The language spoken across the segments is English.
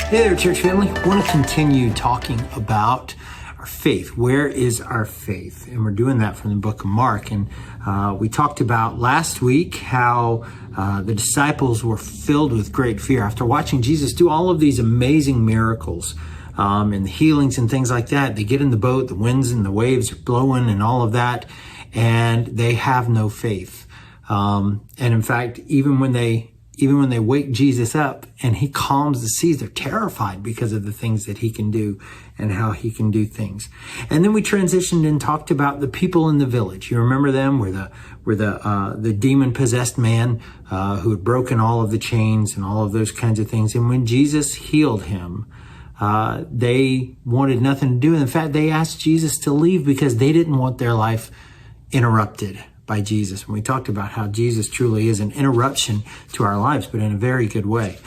Hey there, church family. I want to continue talking about our faith. Where is our faith? And we're doing that from the book of Mark. And we talked about last week how the disciples were filled with great fear after watching Jesus do all of these amazing miracles and the healings and things like that. They get in the boat, the winds and the waves are blowing and all of that, and they have no faith. And in fact, even when they wake Jesus up and he calms the seas, they're terrified because of the things that he can do and how he can do things. And then we transitioned and talked about the people in the village. You remember them? Where the demon possessed man, who had broken all of the chains and all of those kinds of things. And when Jesus healed him, they wanted nothing to do. And in fact, they asked Jesus to leave because they didn't want their life interrupted by Jesus. And we talked about how Jesus truly is an interruption to our lives, but in a very good way.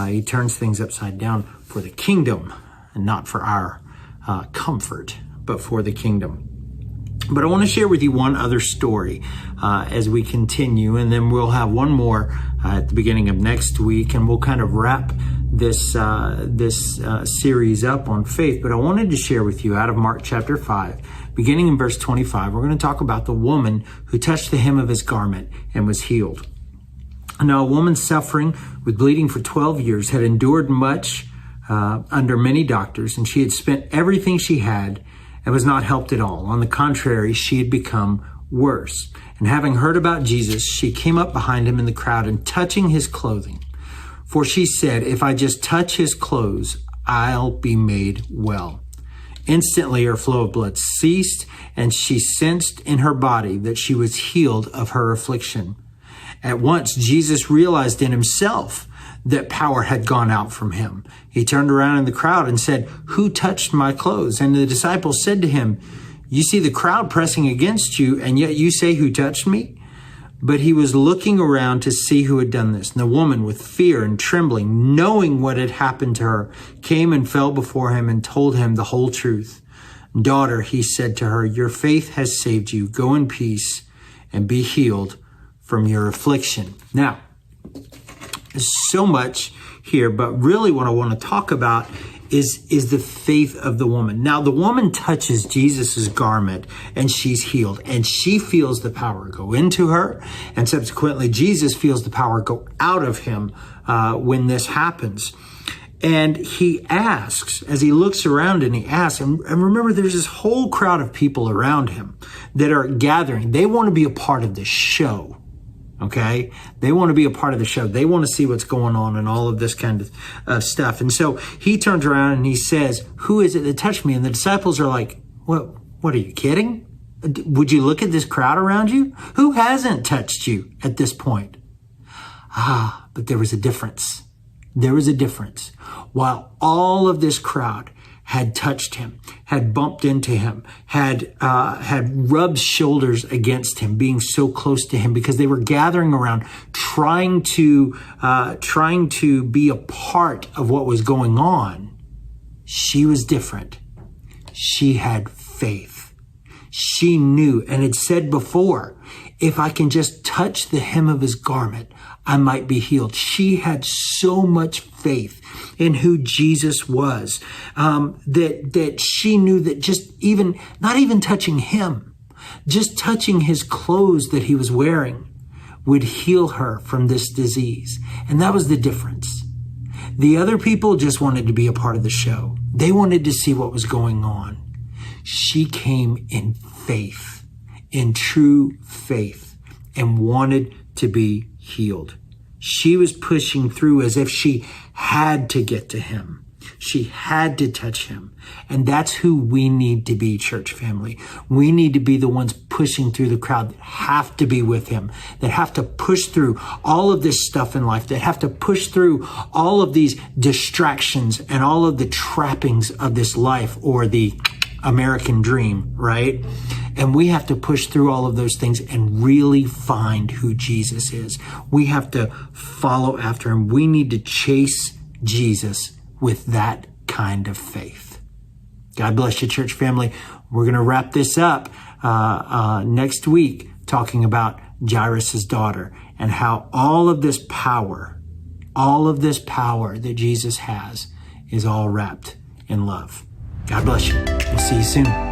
He turns things upside down for the kingdom and not for our comfort, but for the kingdom. But I want to share with you one other story as we continue, and then we'll have one more at the beginning of next week, and we'll kind of wrap this series up on faith. But I wanted to share with you out of Mark chapter 5, beginning in verse 25, we're going to talk about the woman who touched the hem of his garment and was healed. Now, a woman suffering with bleeding for 12 years had endured much under many doctors, and she had spent everything she had and was not helped at all. On the contrary, she had become worse. And having heard about Jesus, she came up behind him in the crowd and touching his clothing. For she said, "If I just touch his clothes, I'll be made well." Instantly, her flow of blood ceased, and she sensed in her body that she was healed of her affliction. At once, Jesus realized in himself that power had gone out from him. He turned around in the crowd and said, "Who touched my clothes?" And the disciples said to him, "You see the crowd pressing against you, and yet you say, 'Who touched me?'" But he was looking around to see who had done this. And the woman, with fear and trembling, knowing what had happened to her, came and fell before him and told him the whole truth. "Daughter," he said to her, "your faith has saved you. Go in peace and be healed from your affliction." Now, there's so much here, but really what I want to talk about is the faith of the woman. Now, the woman touches Jesus's garment and she's healed, and she feels the power go into her, and subsequently Jesus feels the power go out of him when this happens. And he asks, as he looks around and he asks, and remember, there's this whole crowd of people around him that are gathering. They want to be a part of the show. Okay. They want to be a part of the show. They want to see what's going on and all of this kind of stuff. And so he turns around and he says, "Who is it that touched me?" And the disciples are like, what are you kidding? Would you look at this crowd around you? Who hasn't touched you at this point? But there was a difference. There was a difference. While all of this crowd had touched him, had bumped into him, had rubbed shoulders against him, being so close to him, because they were gathering around, trying to be a part of what was going on. She was different. She had faith. She knew and had said before, "If I can just touch the hem of his garment, I might be healed." She had so much faith in who Jesus was, that she knew that not even touching him, just touching his clothes that he was wearing would heal her from this disease. And that was the difference. The other people just wanted to be a part of the show. They wanted to see what was going on. She came in faith, in true faith, and wanted to be healed. She was pushing through as if she had to get to him. She had to touch him. And that's who we need to be, church family. We need to be the ones pushing through the crowd that have to be with him, that have to push through all of this stuff in life, that have to push through all of these distractions and all of the trappings of this life, or the American dream, right? And we have to push through all of those things and really find who Jesus is. We have to follow after him. We need to chase Jesus with that kind of faith. God bless you, church family. We're going to wrap this up next week, talking about Jairus' daughter and how all of this power that Jesus has is all wrapped in love. God bless you. We'll see you soon.